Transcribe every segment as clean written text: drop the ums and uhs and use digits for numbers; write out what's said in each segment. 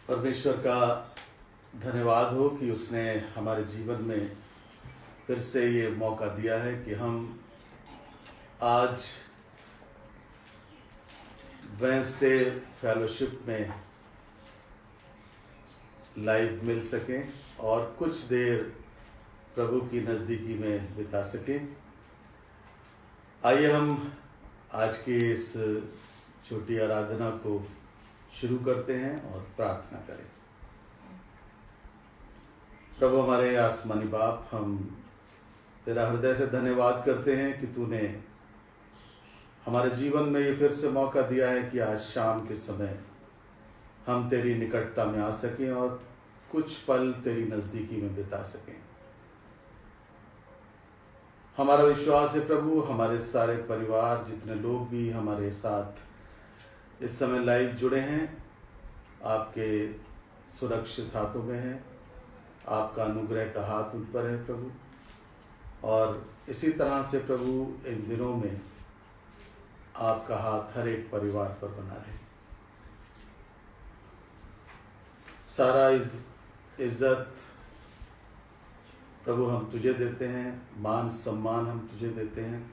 परमेश्वर का धन्यवाद हो कि उसने हमारे जीवन में फिर से ये मौका दिया है कि हम आज वेंसडे फेलोशिप में लाइव मिल सकें और कुछ देर प्रभु की नज़दीकी में बिता सकें। आइए हम आज की इस छोटी आराधना को शुरू करते हैं और प्रार्थना करें। प्रभु हमारे आसमानी बाप, हम तेरा हृदय से धन्यवाद करते हैं कि तूने हमारे जीवन में ये फिर से मौका दिया है कि आज शाम के समय हम तेरी निकटता में आ सकें और कुछ पल तेरी नज़दीकी में बिता सकें। हमारा विश्वास है प्रभु, हमारे सारे परिवार, जितने लोग भी हमारे साथ इस समय लाइव जुड़े हैं, आपके सुरक्षित हाथों में है। आपका अनुग्रह का हाथ उन पर है प्रभु, और इसी तरह से प्रभु इन दिनों में आपका हाथ हर एक परिवार पर बना रहे। सारा इज्जत प्रभु हम तुझे देते हैं, मान सम्मान हम तुझे देते हैं,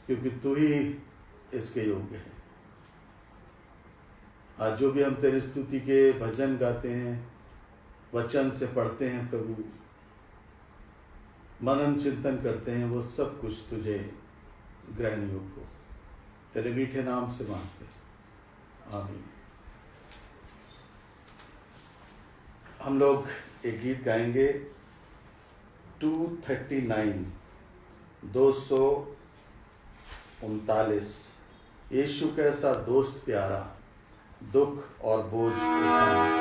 क्योंकि तू ही इसके योग्य है। आज जो भी हम तेरी स्तुति के भजन गाते हैं, वचन से पढ़ते हैं प्रभु, मनन चिंतन करते हैं, वो सब कुछ तुझे ग्रहण योग्य हो। तेरे मीठे नाम से मांगते हैं, आमीन। हम लोग एक गीत गाएंगे, 239, 239। यीशु कैसा दोस्त प्यारा, दुख और बोझ उठाने को।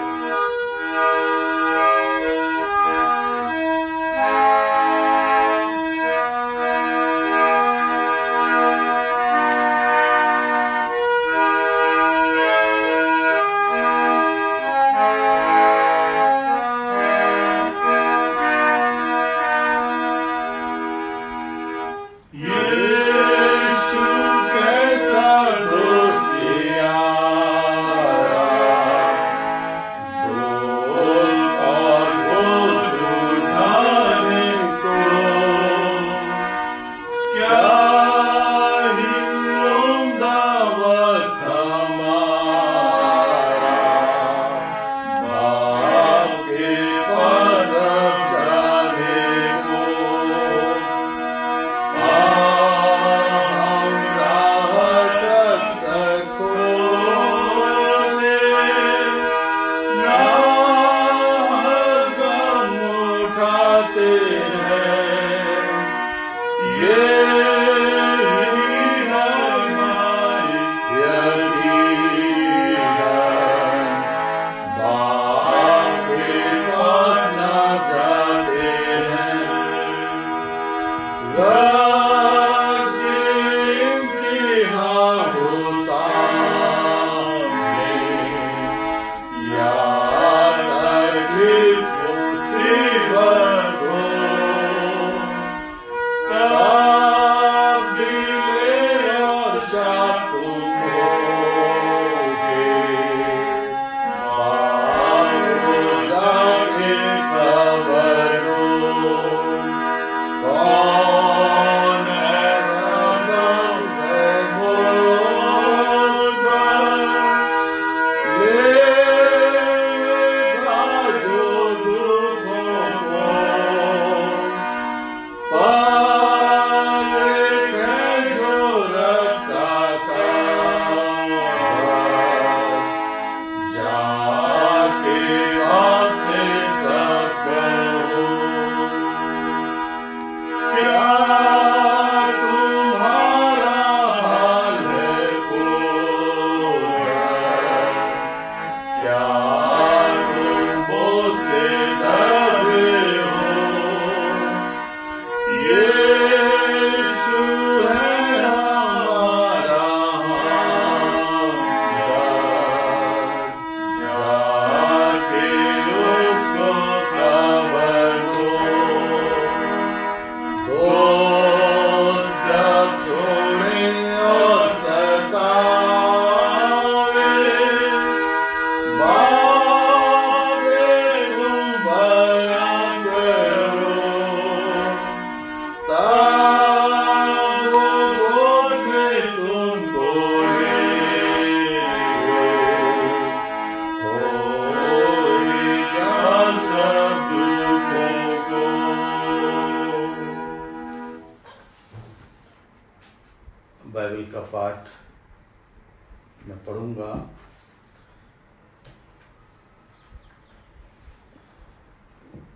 मैं पढ़ूंगा।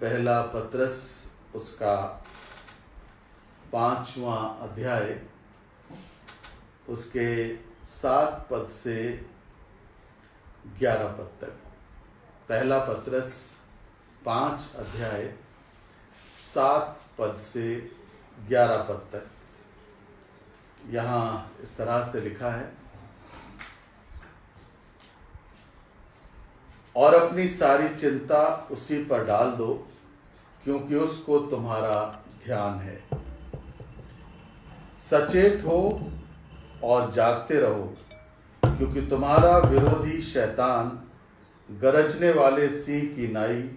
पहला पत्रस उसका 5वां अध्याय उसके 7 पद से 11 पद तक। पहला पत्रस 5 अध्याय 7 पद से 11 पद तक। यहाँ इस तरह से लिखा है, और अपनी सारी चिंता उसी पर डाल दो, क्योंकि उसको तुम्हारा ध्यान है। सचेत हो और जागते रहो, क्योंकि तुम्हारा विरोधी शैतान गरजने वाले सिंह की नाई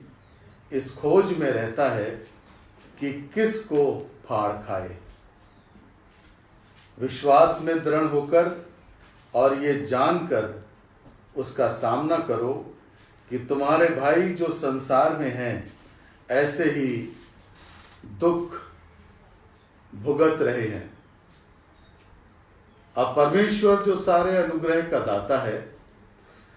इस खोज में रहता है कि किसको फाड़ खाए। विश्वास में दृढ़ होकर और ये जानकर उसका सामना करो कि तुम्हारे भाई जो संसार में हैं ऐसे ही दुख भुगत रहे हैं। अब परमेश्वर जो सारे अनुग्रह का दाता है,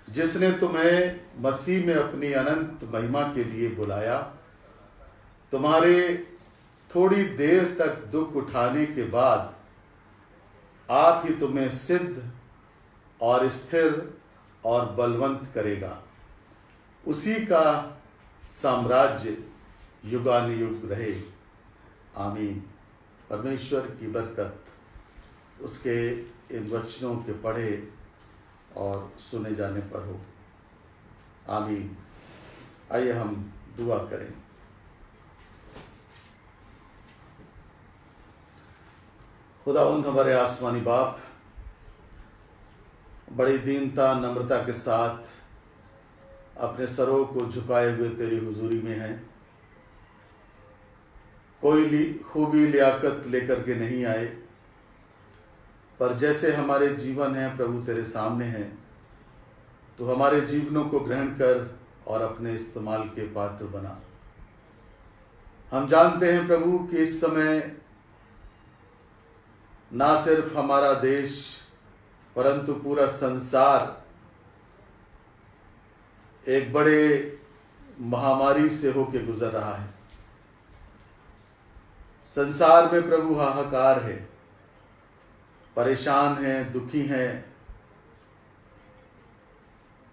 जिसने तुम्हें मसीह में अपनी अनंत महिमा के लिए बुलाया, तुम्हारे थोड़ी देर तक दुख उठाने के बाद आप ही तुम्हें सिद्ध और स्थिर और बलवंत करेगा। उसी का साम्राज्य युगानुयुग रहे। आमीन। परमेश्वर की बरकत उसके इन वचनों के पढ़े और सुने जाने पर हो। आमीन। आइए हम दुआ करें। खुदावंद हमारे आसमानी बाप, बड़ी दीनता नम्रता के साथ अपने सरों को झुकाए हुए तेरी हुजूरी में हैं। कोई खूबी लियाकत लेकर के नहीं आए, पर जैसे हमारे जीवन हैं प्रभु तेरे सामने हैं, तो हमारे जीवनों को ग्रहण कर और अपने इस्तेमाल के पात्र बना। हम जानते हैं प्रभु कि इस समय ना सिर्फ हमारा देश परंतु पूरा संसार एक बड़े महामारी से होकर गुजर रहा है। संसार में प्रभु हाहाकार है, परेशान हैं, दुखी हैं।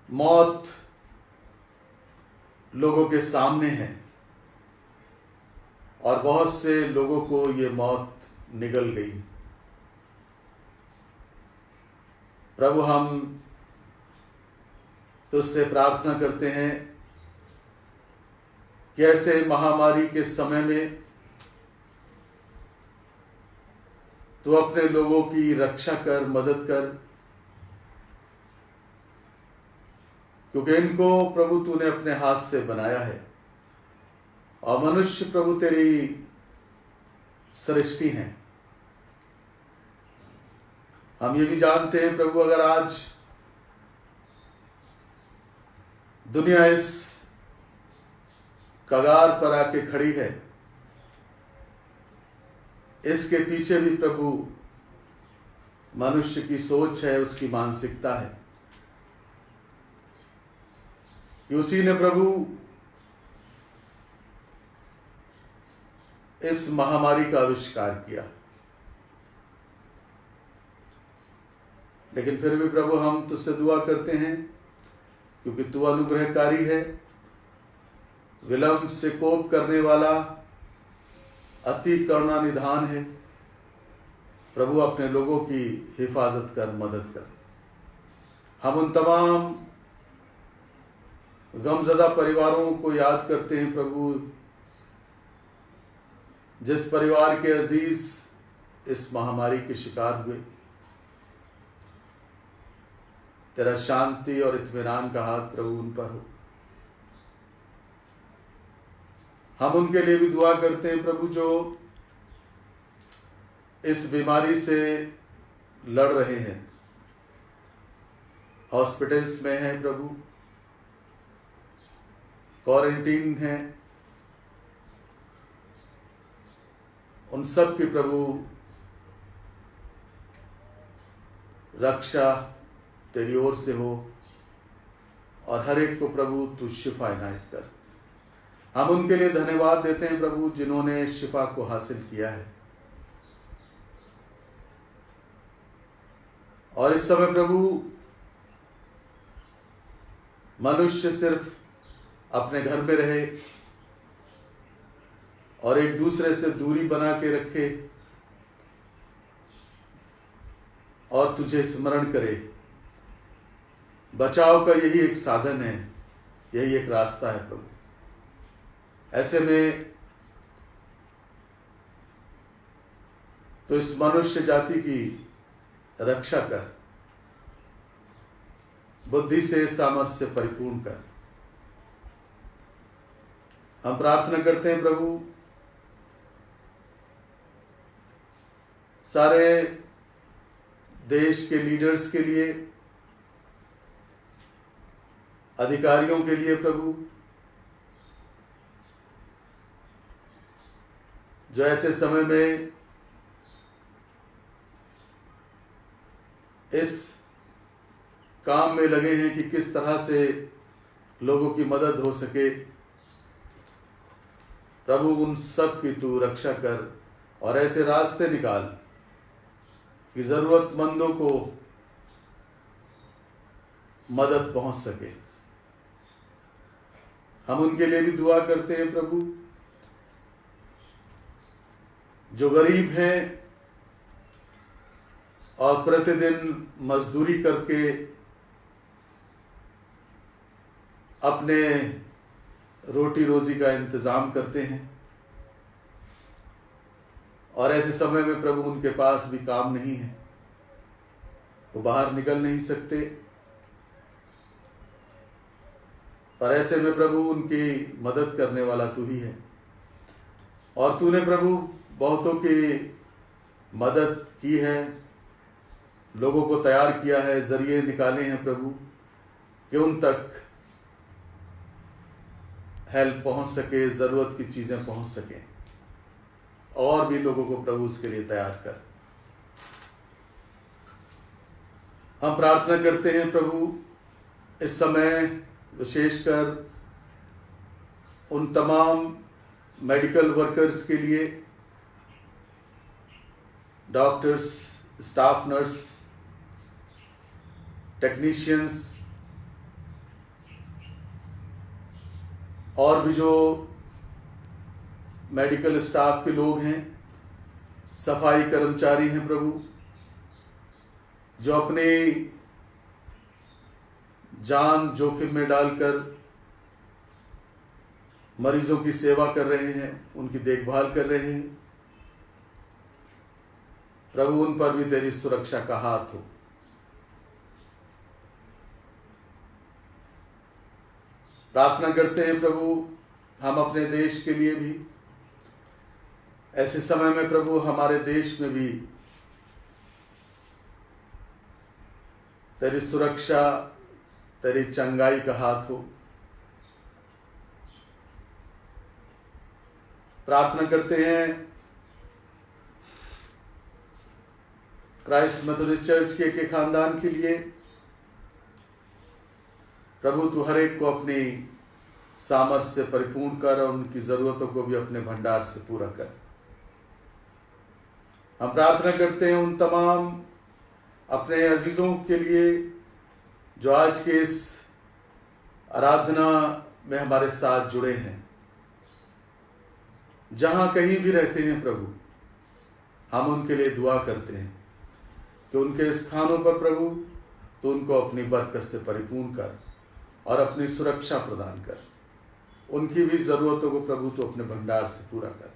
मौत लोगों के सामने है और बहुत से लोगों को ये मौत निगल गई। प्रभु हम तुझसे प्रार्थना करते हैं कि ऐसे महामारी के समय में तू अपने लोगों की रक्षा कर, मदद कर, क्योंकि इनको प्रभु तूने अपने हाथ से बनाया है और मनुष्य प्रभु तेरी सृष्टि हैं। हम ये भी जानते हैं प्रभु, अगर आज दुनिया इस कगार पर आके खड़ी है, इसके पीछे भी प्रभु मनुष्य की सोच है, उसकी मानसिकता है कि उसी ने प्रभु इस महामारी का आविष्कार किया। लेकिन फिर भी प्रभु हम तुझसे दुआ करते हैं, क्योंकि तू अनुग्रहकारी है, विलंब से कोप करने वाला, अति करुणा निधान है। प्रभु अपने लोगों की हिफाजत कर, मदद कर। हम उन तमाम गमज़दा परिवारों को याद करते हैं प्रभु, जिस परिवार के अजीज इस महामारी के शिकार हुए। तेरा शांति और इत्मीनान का हाथ प्रभु उन पर हो। हम उनके लिए भी दुआ करते हैं प्रभु, जो इस बीमारी से लड़ रहे हैं, हॉस्पिटल्स में हैं प्रभु, क्वारंटीन हैं, उन सब की प्रभु रक्षा तेरी ओर से हो और हर एक को प्रभु तू शिफा इनायत कर। हम उनके लिए धन्यवाद देते हैं प्रभु जिन्होंने शिफा को हासिल किया है। और इस समय प्रभु मनुष्य सिर्फ अपने घर में रहे और एक दूसरे से दूरी बना के रखे और तुझे स्मरण करे, बचाव का यही एक साधन है, यही एक रास्ता है प्रभु। ऐसे में तो इस मनुष्य जाति की रक्षा कर, बुद्धि से सामर्थ्य से परिपूर्ण कर। हम प्रार्थना करते हैं प्रभु सारे देश के लीडर्स के लिए, अधिकारियों के लिए प्रभु, जो ऐसे समय में इस काम में लगे हैं कि किस तरह से लोगों की मदद हो सके। प्रभु उन सब की तू रक्षा कर और ऐसे रास्ते निकाल कि जरूरतमंदों को मदद पहुंच सके। हम उनके लिए भी दुआ करते हैं प्रभु जो गरीब हैं और प्रतिदिन मजदूरी करके अपने रोटी रोजी का इंतजाम करते हैं और ऐसे समय में प्रभु उनके पास भी काम नहीं है, वो बाहर निकल नहीं सकते। पर ऐसे में प्रभु उनकी मदद करने वाला तू ही है और तूने प्रभु बहुतों की मदद की है, लोगों को तैयार किया है, जरिए निकाले हैं प्रभु कि उन तक हेल्प पहुंच सके, जरूरत की चीजें पहुंच सके। और भी लोगों को प्रभु उसके लिए तैयार कर। हम प्रार्थना करते हैं प्रभु इस समय विशेषकर उन तमाम मेडिकल वर्कर्स के लिए, डॉक्टर्स, स्टाफ नर्स, टेक्नीशियंस और भी जो मेडिकल स्टाफ के लोग हैं, सफाई कर्मचारी हैं प्रभु, जो अपने जान जोखिम में डालकर मरीजों की सेवा कर रहे हैं, उनकी देखभाल कर रहे हैं। प्रभु उन पर भी तेरी सुरक्षा का हाथ हो। प्रार्थना करते हैं प्रभु हम अपने देश के लिए भी, ऐसे समय में प्रभु हमारे देश में भी तेरी सुरक्षा, तेरी चंगाई का हाथ हो। प्रार्थना करते हैं क्राइस्ट मेथोडिस्ट चर्च के खानदान के लिए। प्रभु तू हर एक को अपनी सामर्थ्य से परिपूर्ण कर और उनकी जरूरतों को भी अपने भंडार से पूरा कर। हम प्रार्थना करते हैं उन तमाम अपने अजीजों के लिए जो आज के इस आराधना में हमारे साथ जुड़े हैं, जहां कहीं भी रहते हैं प्रभु, हम उनके लिए दुआ करते हैं कि उनके स्थानों पर प्रभु तो उनको अपनी बरकत से परिपूर्ण कर और अपनी सुरक्षा प्रदान कर। उनकी भी जरूरतों को प्रभु तो अपने भंडार से पूरा कर।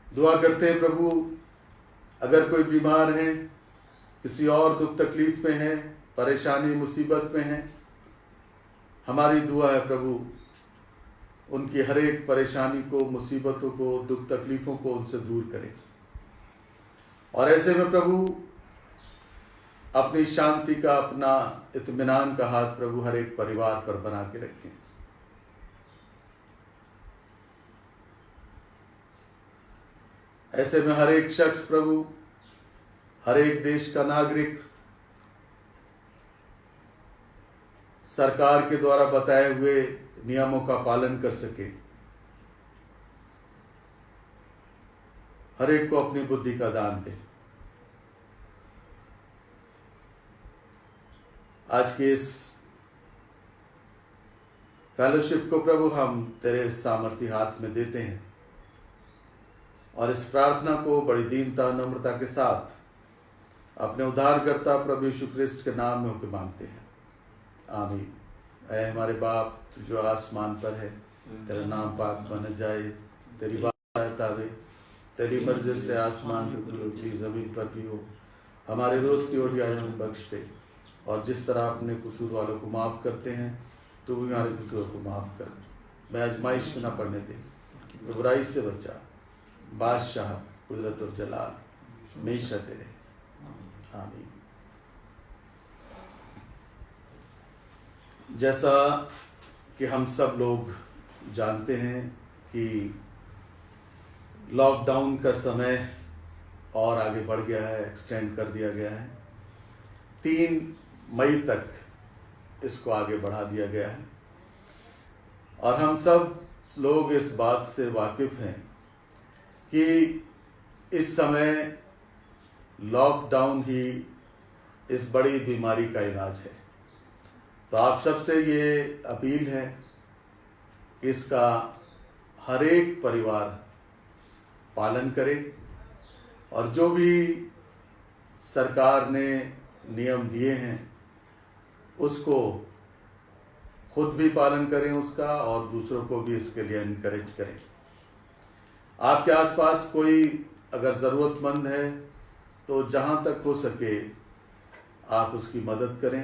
दुआ करते हैं प्रभु अगर कोई बीमार है, किसी और दुख तकलीफ में है, परेशानी मुसीबत में है, हमारी दुआ है प्रभु उनकी हर एक परेशानी को, मुसीबतों को, दुख तकलीफों को उनसे दूर करें। और ऐसे में प्रभु अपनी शांति का, अपना इत्मीनान का हाथ प्रभु हर एक परिवार पर बना के रखें। ऐसे में हर एक शख्स प्रभु, हर एक देश का नागरिक सरकार के द्वारा बताए हुए नियमों का पालन कर सके। हर एक को अपनी बुद्धि का दान दे। आज के इस फेलोशिप को प्रभु हम तेरे सामर्थी हाथ में देते हैं और इस प्रार्थना को बड़ी दीनता नम्रता के साथ अपने उद्धारकर्ता प्रभु यीशु ख्रिस्ट के नाम में होकर मांगते हैं, आमीन। ऐ हमारे बाप, तू जो आसमान पर है, तेरा नाम पाक बन जाए, तेरी बात आवे, तेरी मर्जी से आसमान पर भी होती जमीन पर भी हो। हमारे रोज की रोटी आज हमें बख्श दे, और जिस तरह अपने कसूर वालों को माफ़ करते हैं तो भी हमारे कसूर को माफ़ कर। मैं आजमाइश में न पड़ने दे, बुराई से बचा। बादशाह, कुदरत और जलाल हमेशा तेरे, आमीन। जैसा कि हम सब लोग जानते हैं कि लॉकडाउन का समय और आगे बढ़ गया है, एक्सटेंड कर दिया गया है। 3 मई तक इसको आगे बढ़ा दिया गया है और हम सब लोग इस बात से वाकिफ़ हैं कि इस समय लॉकडाउन ही इस बड़ी बीमारी का इलाज है। तो आप सबसे ये अपील है कि इसका हर एक परिवार पालन करे और जो भी सरकार ने नियम दिए हैं उसको खुद भी पालन करें उसका, और दूसरों को भी इसके लिए इनकरेज करें। आपके आसपास कोई अगर ज़रूरतमंद है तो जहाँ तक हो सके आप उसकी मदद करें,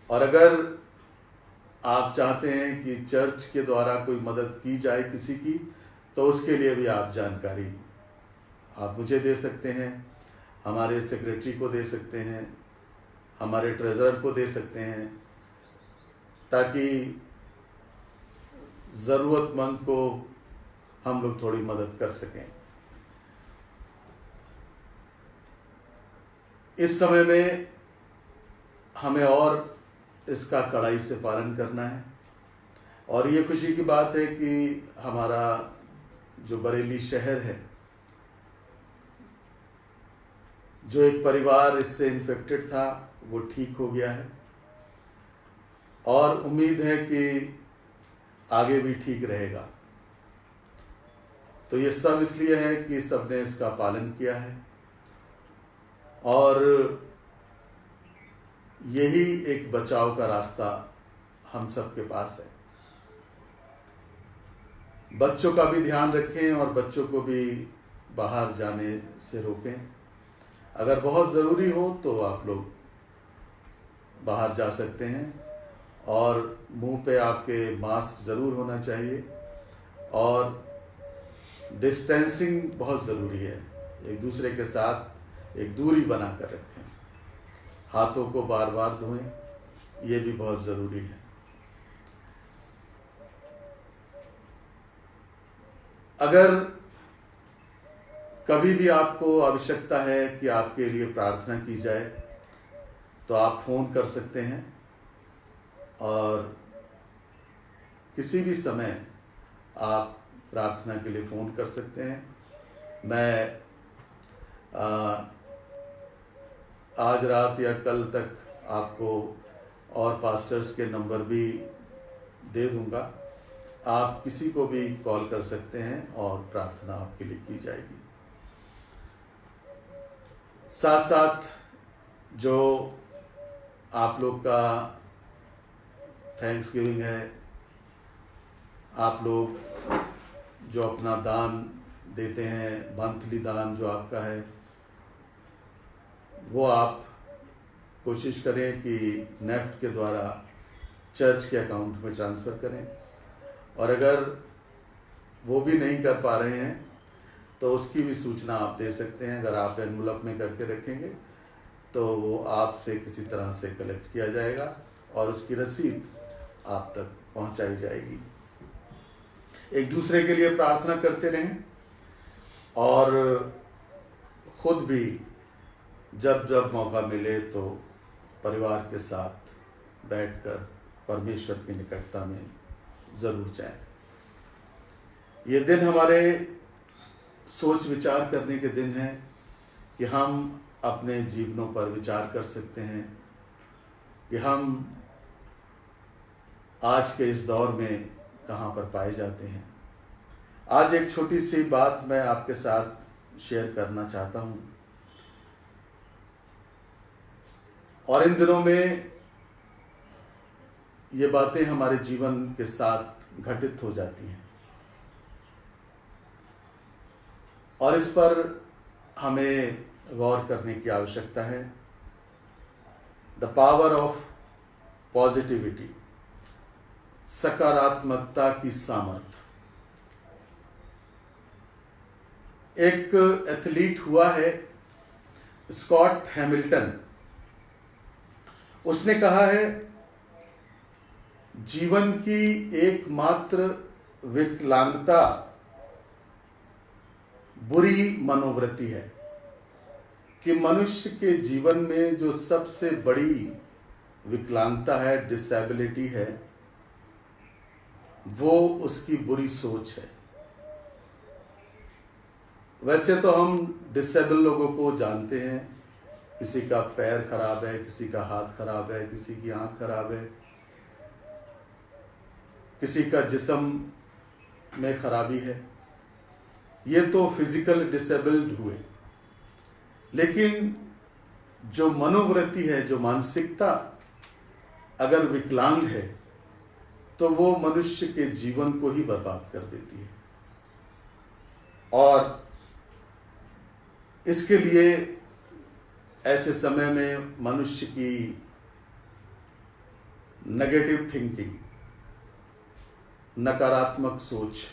और अगर आप चाहते हैं कि चर्च के द्वारा कोई मदद की जाए किसी की, तो उसके लिए भी आप जानकारी आप मुझे दे सकते हैं, हमारे सेक्रेटरी को दे सकते हैं, हमारे ट्रेजरर को दे सकते हैं, ताकि ज़रूरतमंद को हम लोग थोड़ी मदद कर सकें। इस समय में हमें और इसका कड़ाई से पालन करना है, और ये खुशी की बात है कि हमारा जो बरेली शहर है, जो एक परिवार इससे इन्फेक्टेड था वो ठीक हो गया है, और उम्मीद है कि आगे भी ठीक रहेगा। तो ये सब इसलिए है कि सबने इसका पालन किया है, और यही एक बचाव का रास्ता हम सब के पास है। बच्चों का भी ध्यान रखें और बच्चों को भी बाहर जाने से रोकें। अगर बहुत ज़रूरी हो तो आप लोग बाहर जा सकते हैं, और मुंह पे आपके मास्क ज़रूर होना चाहिए, और डिस्टेंसिंग बहुत ज़रूरी है। एक दूसरे के साथ एक दूरी बना कर रखें, हाथों को बार बार धोएं, ये भी बहुत ज़रूरी है। अगर कभी भी आपको आवश्यकता है कि आपके लिए प्रार्थना की जाए तो आप फ़ोन कर सकते हैं, और किसी भी समय आप प्रार्थना के लिए फ़ोन कर सकते हैं। मैं आज रात या कल तक आपको और पास्टर्स के नंबर भी दे दूंगा, आप किसी को भी कॉल कर सकते हैं और प्रार्थना आपके लिए की जाएगी। साथ साथ जो आप लोग का थैंक्स गिविंग है, आप लोग जो अपना दान देते हैं, मंथली दान जो आपका है, वो आप कोशिश करें कि नेफ्ट के द्वारा चर्च के अकाउंट में ट्रांसफ़र करें, और अगर वो भी नहीं कर पा रहे हैं तो उसकी भी सूचना आप दे सकते हैं। अगर आप एनवलप में करके रखेंगे तो वो आपसे किसी तरह से कलेक्ट किया जाएगा और उसकी रसीद आप तक पहुंचाई जाएगी। एक दूसरे के लिए प्रार्थना करते रहें, और खुद भी जब जब मौका मिले तो परिवार के साथ बैठकर परमेश्वर की निकटता में ज़रूर जाएं। ये दिन हमारे सोच विचार करने के दिन हैं कि हम अपने जीवनों पर विचार कर सकते हैं कि हम आज के इस दौर में कहाँ पर पाए जाते हैं। आज एक छोटी सी बात मैं आपके साथ शेयर करना चाहता हूँ। और इन दिनों में ये बातें हमारे जीवन के साथ घटित हो जाती हैं और इस पर हमें गौर करने की आवश्यकता है। द पावर ऑफ पॉजिटिविटी, सकारात्मकता की सामर्थ्य। एक एथलीट हुआ है स्कॉट हैमिल्टन, उसने कहा है जीवन की एकमात्र विकलांगता बुरी मनोवृत्ति है, कि मनुष्य के जीवन में जो सबसे बड़ी विकलांगता है, डिसेबिलिटी है, वो उसकी बुरी सोच है। वैसे तो हम डिसेबल लोगों को जानते हैं, किसी का पैर खराब है, किसी का हाथ खराब है, किसी की आंख खराब है, किसी का जिस्म में खराबी है। ये तो फिजिकल डिसेबल्ड हुए। लेकिन जो मनोवृत्ति है, जो मानसिकता अगर विकलांग है तो वो मनुष्य के जीवन को ही बर्बाद कर देती है। और इसके लिए ऐसे समय में मनुष्य की नेगेटिव थिंकिंग, नकारात्मक सोच,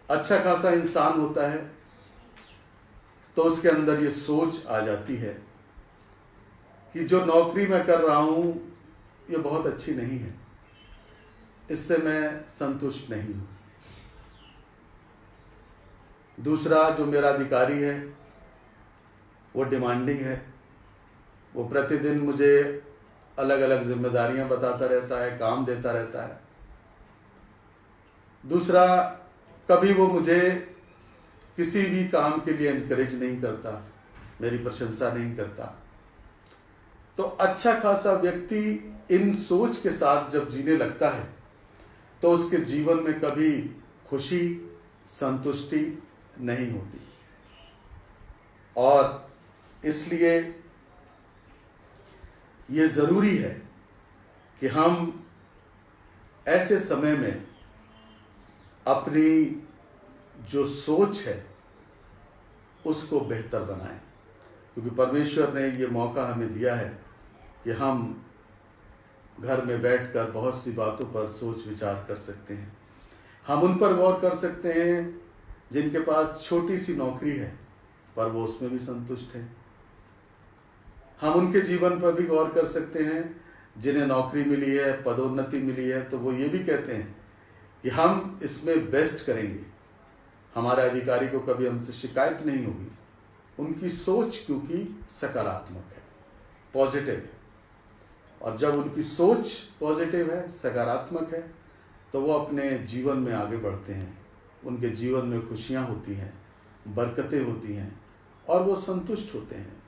अच्छा खासा इंसान होता है तो उसके अंदर ये सोच आ जाती है कि जो नौकरी मैं कर रहा हूं ये बहुत अच्छी नहीं है, इससे मैं संतुष्ट नहीं हूं। दूसरा, जो मेरा अधिकारी है वो डिमांडिंग है, वो प्रतिदिन मुझे अलग अलग जिम्मेदारियां बताता रहता है, काम देता रहता है। दूसरा, कभी वो मुझे किसी भी काम के लिए एनकरेज नहीं करता, मेरी प्रशंसा नहीं करता। तो अच्छा खासा व्यक्ति इन सोच के साथ जब जीने लगता है तो उसके जीवन में कभी खुशी, संतुष्टि नहीं होती। और इसलिए ये ज़रूरी है कि हम ऐसे समय में अपनी जो सोच है उसको बेहतर बनाएं, क्योंकि परमेश्वर ने ये मौका हमें दिया है कि हम घर में बैठकर बहुत सी बातों पर सोच विचार कर सकते हैं। हम उन पर गौर कर सकते हैं जिनके पास छोटी सी नौकरी है पर वो उसमें भी संतुष्ट है। हम उनके जीवन पर भी गौर कर सकते हैं जिन्हें नौकरी मिली है, पदोन्नति मिली है, तो वो ये भी कहते हैं कि हम इसमें बेस्ट करेंगे, हमारे अधिकारी को कभी हमसे शिकायत नहीं होगी। उनकी सोच क्योंकि सकारात्मक है, पॉजिटिव है। और जब उनकी सोच पॉजिटिव है, सकारात्मक है, तो वो अपने जीवन में आगे बढ़ते हैं, उनके जीवन में खुशियां होती हैं, बरकतें होती हैं और वो संतुष्ट होते हैं।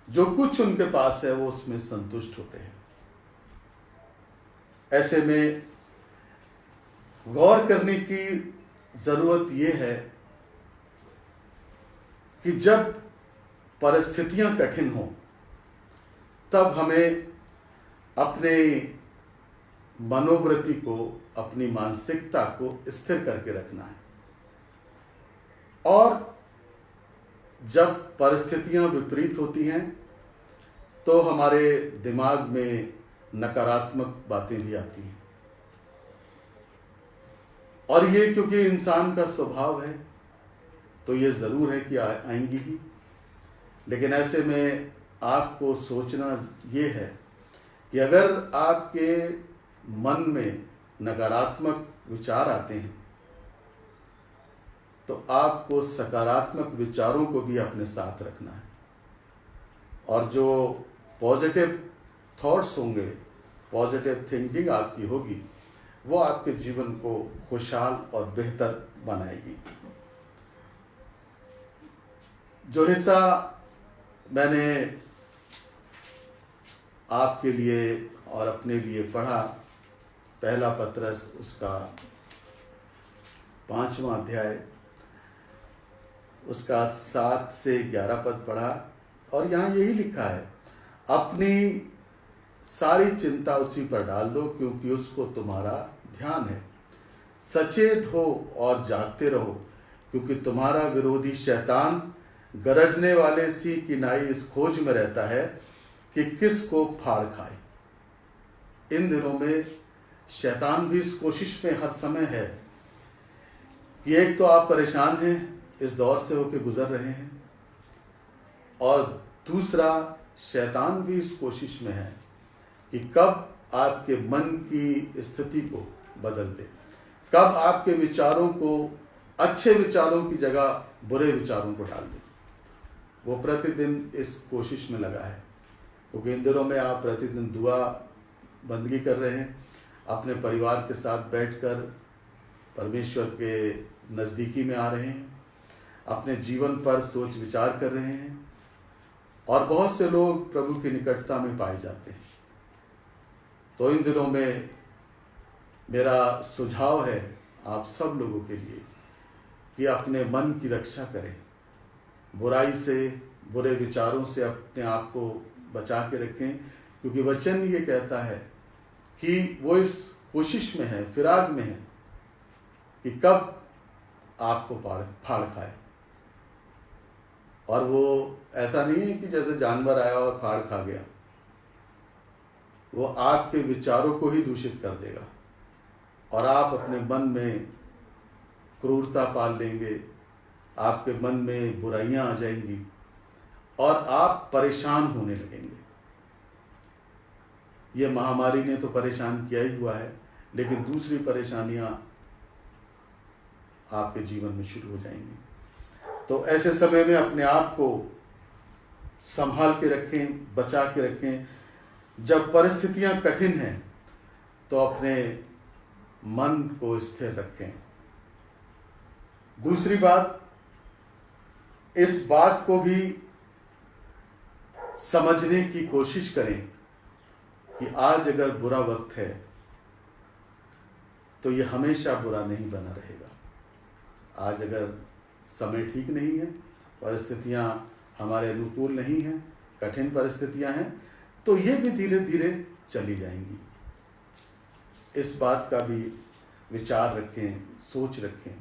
जो कुछ उनके पास है वो उसमें संतुष्ट होते हैं। ऐसे में गौर करने की ज़रूरत ये है कि जब परिस्थितियां कठिन हों तब हमें अपने मनोवृत्ति को, अपनी मानसिकता को स्थिर करके रखना है। और जब परिस्थितियां विपरीत होती हैं तो हमारे दिमाग में नकारात्मक बातें भी आती हैं। और ये क्योंकि इंसान का स्वभाव है तो ये ज़रूर है कि आएंगी ही। लेकिन ऐसे में आपको सोचना ये है कि अगर आपके मन में नकारात्मक विचार आते हैं तो आपको सकारात्मक विचारों को भी अपने साथ रखना है, और जो पॉजिटिव थॉट्स होंगे, पॉजिटिव थिंकिंग आपकी होगी, वो आपके जीवन को खुशहाल और बेहतर बनाएगी। जो हिस्सा मैंने आपके लिए और अपने लिए पढ़ा, पहला पत्रस उसका 5वां अध्याय, उसका 7 से 11 पद पढ़ा, और यहाँ यही लिखा है, अपनी सारी चिंता उसी पर डाल दो क्योंकि उसको तुम्हारा ध्यान है। सचेत हो और जागते रहो क्योंकि तुम्हारा विरोधी शैतान गरजने वाले सी की नाई इस खोज में रहता है कि किसको फाड़ खाए। इन दिनों में शैतान भी इस कोशिश में हर समय है कि एक तो आप परेशान हैं, इस दौर से होकर गुजर रहे हैं, और दूसरा शैतान भी इस कोशिश में है कि कब आपके मन की स्थिति को बदल दे, कब आपके विचारों को अच्छे विचारों की जगह बुरे विचारों को डाल दे। वो प्रतिदिन इस कोशिश में लगा है, क्योंकि इन दिनों में आप प्रतिदिन दुआ बंदगी कर रहे हैं, अपने परिवार के साथ बैठकर परमेश्वर के नज़दीकी में आ रहे हैं, अपने जीवन पर सोच विचार कर रहे हैं, और बहुत से लोग प्रभु की निकटता में पाए जाते हैं। तो इन दिनों में मेरा सुझाव है आप सब लोगों के लिए कि अपने मन की रक्षा करें, बुराई से, बुरे विचारों से अपने आप को बचा के रखें, क्योंकि वचन ये कहता है कि वो इस कोशिश में है, फिराक में है कि कब आपको फाड़ खाए। और वो ऐसा नहीं है कि जैसे जानवर आया और फाड़ खा गया, वो आपके विचारों को ही दूषित कर देगा, और आप अपने मन में क्रूरता पाल लेंगे, आपके मन में बुराइयां आ जाएंगी, और आप परेशान होने लगेंगे। ये महामारी ने तो परेशान किया ही हुआ है, लेकिन दूसरी परेशानियां आपके जीवन में शुरू हो जाएंगी। तो ऐसे समय में अपने आप को संभाल के रखें, बचा के रखें। जब परिस्थितियां कठिन हैं तो अपने मन को स्थिर रखें। दूसरी बात, इस बात को भी समझने की कोशिश करें कि आज अगर बुरा वक्त है तो ये हमेशा बुरा नहीं बना रहेगा। आज अगर समय ठीक नहीं है, परिस्थितियां हमारे अनुकूल नहीं हैं, कठिन परिस्थितियां हैं, तो ये भी धीरे धीरे चली जाएंगी। इस बात का भी विचार रखें, सोच रखें।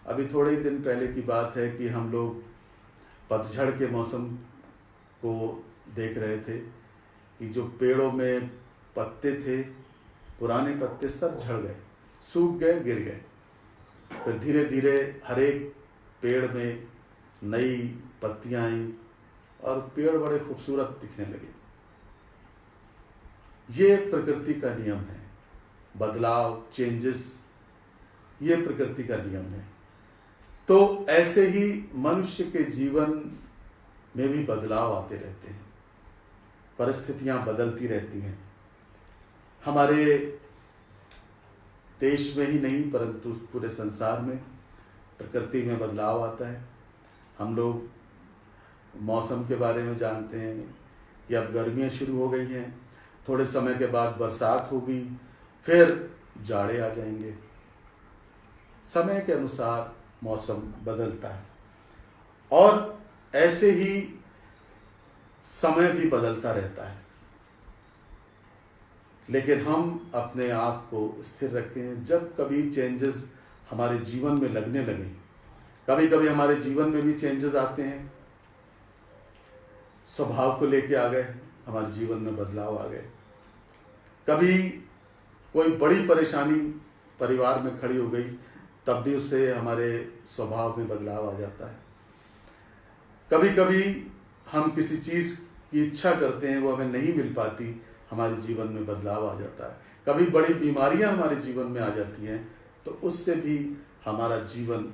अभी थोड़े ही दिन पहले की बात है कि हम लोग पतझड़ के मौसम को देख रहे थे कि जो पेड़ों में पत्ते थे, पुराने पत्ते सब झड़ गए, सूख गए, गिर गए। फिर धीरे धीरे हर एक पेड़ में नई पत्तियां आई और पेड़ बड़े खूबसूरत दिखने लगे। ये प्रकृति का नियम है, बदलाव, चेंजेस, ये प्रकृति का नियम है। तो ऐसे ही मनुष्य के जीवन में भी बदलाव आते रहते हैं, परिस्थितियां बदलती रहती हैं। हमारे देश में ही नहीं परंतु पूरे संसार में प्रकृति में बदलाव आता है। हम लोग मौसम के बारे में जानते हैं कि अब गर्मियां शुरू हो गई हैं, थोड़े समय के बाद बरसात होगी, फिर जाड़े आ जाएंगे। समय के अनुसार मौसम बदलता है, और ऐसे ही समय भी बदलता रहता है। लेकिन हम अपने आप को स्थिर रखें। जब कभी चेंजेस हमारे जीवन में लगने लगे, कभी कभी हमारे जीवन में भी चेंजेस आते हैं, स्वभाव को लेके आ गए, हमारे जीवन में बदलाव आ गए। कभी कोई बड़ी परेशानी परिवार में खड़ी हो गई, तब भी उससे हमारे स्वभाव में बदलाव आ जाता है। कभी कभी हम किसी चीज़ की इच्छा करते हैं, वो हमें नहीं मिल पाती, हमारे जीवन में बदलाव आ जाता है। कभी बड़ी बीमारियां हमारे जीवन में आ जाती हैं, तो उससे भी हमारा जीवन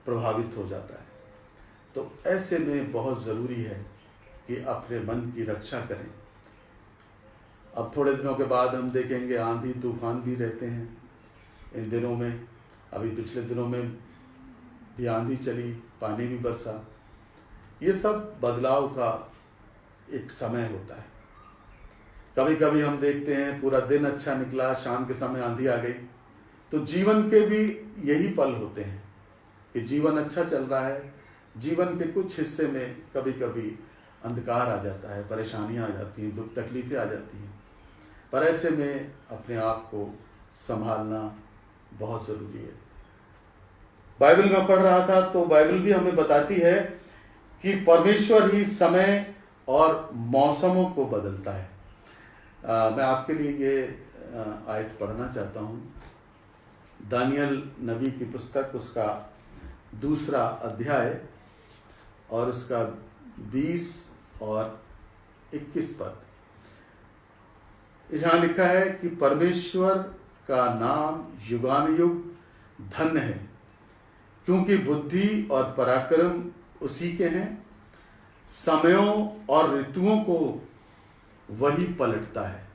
प्रभावित हो जाता है। तो ऐसे में बहुत ज़रूरी है कि अपने मन की रक्षा करें। अब थोड़े दिनों के बाद हम देखेंगे आंधी तूफान भी रहते हैं इन दिनों में। अभी पिछले दिनों में भी आंधी चली, पानी भी बरसा। ये सब बदलाव का एक समय होता है। कभी कभी हम देखते हैं पूरा दिन अच्छा निकला, शाम के समय आंधी आ गई। तो जीवन के भी यही पल होते हैं कि जीवन अच्छा चल रहा है, जीवन के कुछ हिस्से में कभी कभी अंधकार आ जाता है, परेशानियां आ जाती हैं, दुख तकलीफें आ जाती हैं। पर ऐसे में अपने आप को संभालना बहुत ज़रूरी है। बाइबल में पढ़ रहा था तो बाइबल भी हमें बताती है कि परमेश्वर ही समय और मौसमों को बदलता है। मैं आपके लिए ये आयत पढ़ना चाहता हूँ। दानियल नबी की पुस्तक, उसका 2 अध्याय और उसका 20 और 21 पद। यहाँ लिखा है कि परमेश्वर का नाम युगानुयुग धन्य है, क्योंकि बुद्धि और पराक्रम उसी के हैं। समयों और ऋतुओं को वही पलटता है।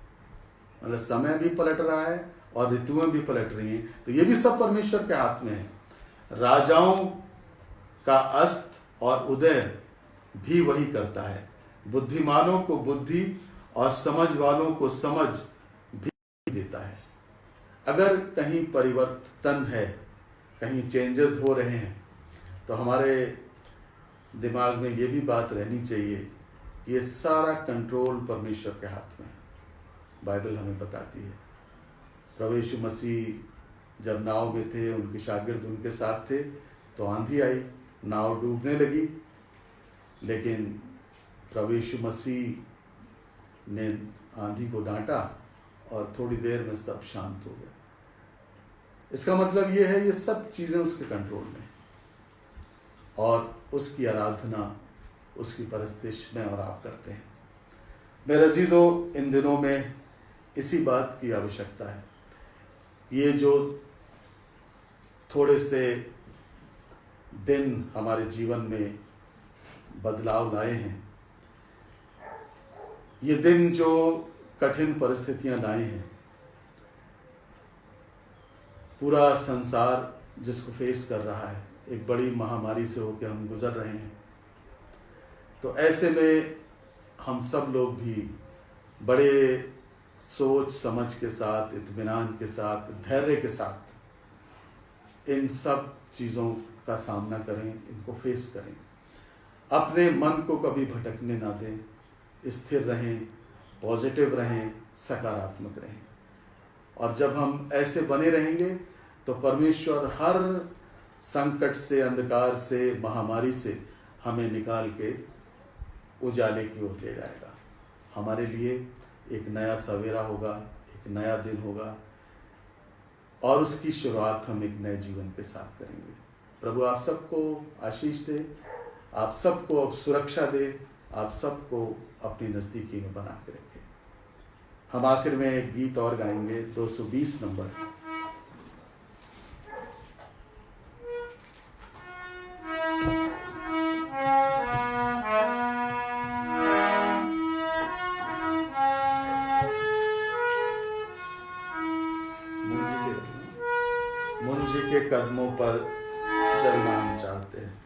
मतलब समय भी पलट रहा है और ऋतुएं भी पलट रही हैं, तो ये भी सब परमेश्वर के हाथ में है। राजाओं का अस्त और उदय भी वही करता है। बुद्धिमानों को बुद्धि और समझ वालों को समझ भी देता है। अगर कहीं परिवर्तन है, कहीं चेंजेस हो रहे हैं, तो हमारे दिमाग में ये भी बात रहनी चाहिए कि ये सारा कंट्रोल परमेश्वर के हाथ में है। बाइबल हमें बताती है। प्रभु यीशु मसीह जब नाव में थे, उनके शागिर्द उनके साथ थे, तो आंधी आई, नाव डूबने लगी, लेकिन प्रभु यीशु मसीह ने आंधी को डांटा और थोड़ी देर में सब शांत हो गया। इसका मतलब ये है, ये सब चीज़ें उसके कंट्रोल में और उसकी आराधना, उसकी परस्तिश में और आप करते हैं। मेरे अजीजों, इन दिनों में इसी बात की आवश्यकता है। ये जो थोड़े से दिन हमारे जीवन में बदलाव लाए हैं, ये दिन जो कठिन परिस्थितियां लाए हैं, पूरा संसार जिसको फेस कर रहा है, एक बड़ी महामारी से होकर हम गुजर रहे हैं। तो ऐसे में हम सब लोग भी बड़े सोच समझ के साथ, इत्मीनान के साथ, धैर्य के साथ इन सब चीज़ों का सामना करें, इनको फेस करें। अपने मन को कभी भटकने ना दें, स्थिर रहें, पॉजिटिव रहें, सकारात्मक रहें। और जब हम ऐसे बने रहेंगे तो परमेश्वर हर संकट से, अंधकार से, महामारी से हमें निकाल के उजाले की ओर ले जाएगा। हमारे लिए एक नया सवेरा होगा, एक नया दिन होगा और उसकी शुरुआत हम एक नए जीवन के साथ करेंगे। प्रभु आप सबको आशीष दे, आप सबको अब सुरक्षा दे, आप सबको अपनी नज़दीकी में बना के रखे। हम आखिर में एक गीत और गाएंगे, 220 नंबर। मुंजी के कदमों पर चलना हम चाहते हैं।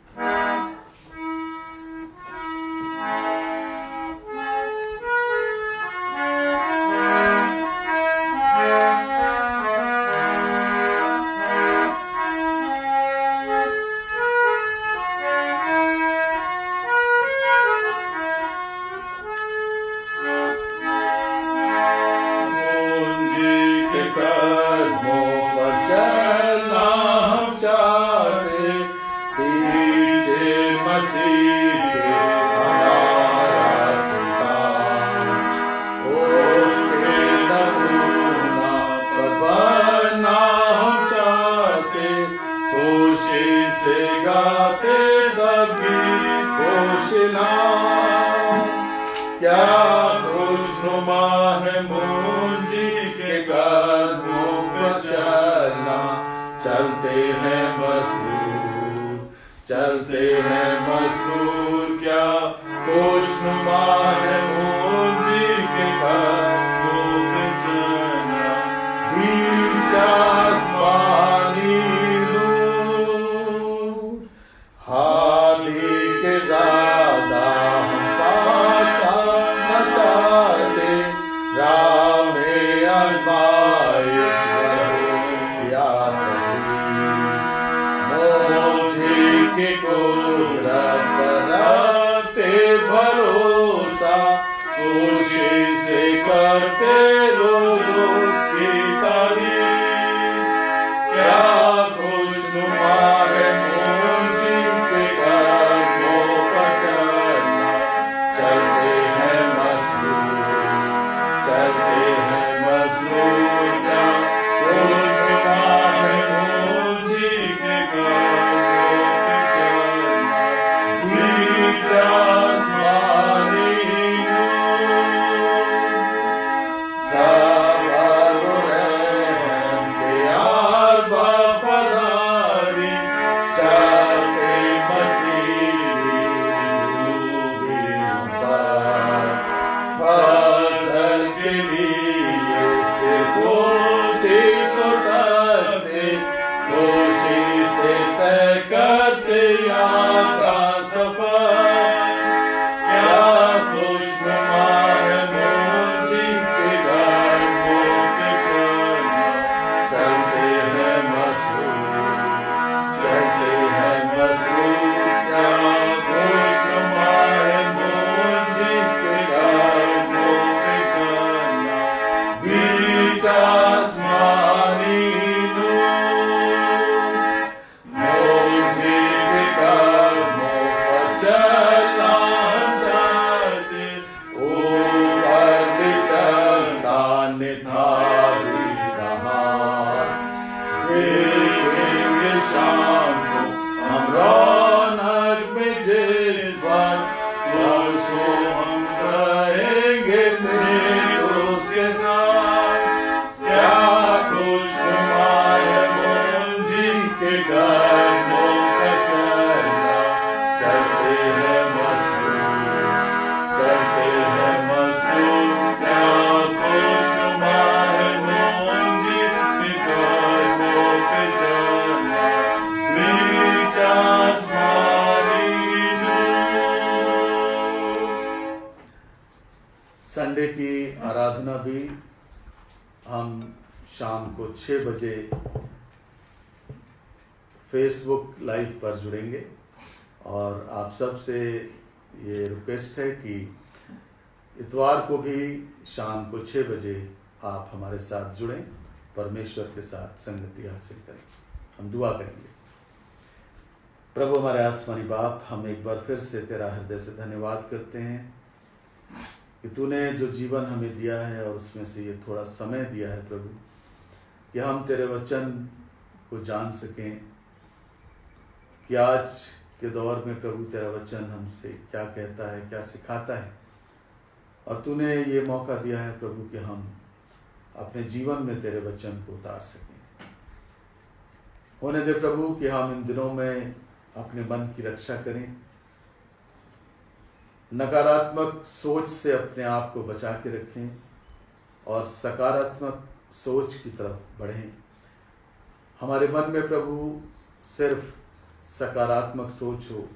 चलते हैं मसरूर चलते हैं मसरूर क्या खुशनुमा है मुंजी के घर बीच आसमानी नूर हादी के ज़्यादा हम पासा न चाहते राह में आज़माइश या की कुदरत पर रखते भरोसा कोशिश से करते रोज उसकी तारीफ क्या खुशनुमा है मुंजी के कदमों पर चलना चलते हैं मसरूर क्या खुशनुमा है मुंजी के संडे की आराधना भी हम शाम को 6 बजे फेसबुक लाइव पर जुड़ेंगे और आप सब से ये रिक्वेस्ट है कि इतवार को भी शाम को 6 बजे आप हमारे साथ जुड़ें, परमेश्वर के साथ संगति हासिल करें। हम दुआ करेंगे। प्रभु हमारे आसमानी बाप, हम एक बार फिर से तेरा हृदय से धन्यवाद करते हैं कि तूने जो जीवन हमें दिया है और उसमें से ये थोड़ा समय दिया है प्रभु, कि हम तेरे वचन को जान सकें कि आज के दौर में प्रभु तेरा वचन हमसे क्या कहता है, क्या सिखाता है। और तूने ये मौका दिया है प्रभु कि हम अपने जीवन में तेरे वचन को उतार सकें। होने दे प्रभु कि हम इन दिनों में अपने मन की रक्षा करें, नकारात्मक सोच से अपने आप को बचा के रखें और सकारात्मक सोच की तरफ बढ़ें। हमारे मन में प्रभु सिर्फ सकारात्मक सोच हो,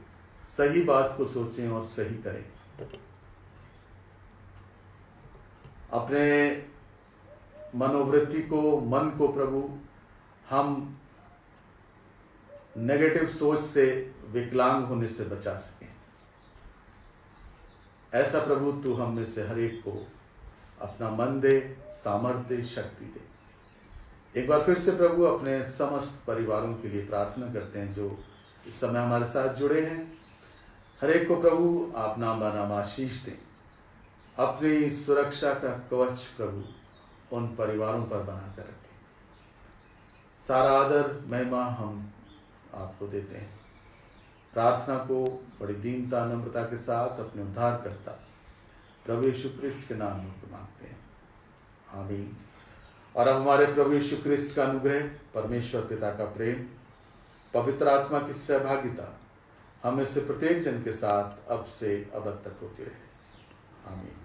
सही बात को सोचें और सही करें। अपने मनोवृत्ति को, मन को प्रभु हम नेगेटिव सोच से, विकलांग होने से बचा सकें। ऐसा प्रभु तू हम में से हर एक को अपना मन दे, सामर्थ्य दे, शक्ति दे। एक बार फिर से प्रभु अपने समस्त परिवारों के लिए प्रार्थना करते हैं जो इस समय हमारे साथ जुड़े हैं। हर एक को प्रभु आप नाम बनाम आशीष दें। अपनी सुरक्षा का कवच प्रभु उन परिवारों पर बना कर रखें। सारा आदर महिमा हम आपको देते हैं। प्रार्थना को बड़ी दीनता, नम्रता के साथ अपने उद्धारकर्ता प्रभु यीशु क्रिस्त के नाम में मांगते हैं, आमीन। और अब हमारे प्रभु यीशु क्रिस्त का अनुग्रह, परमेश्वर पिता का प्रेम, पवित्र आत्मा की सहभागिता हमें से प्रत्येक जन के साथ अब से अब तक होती रहे। आमीन।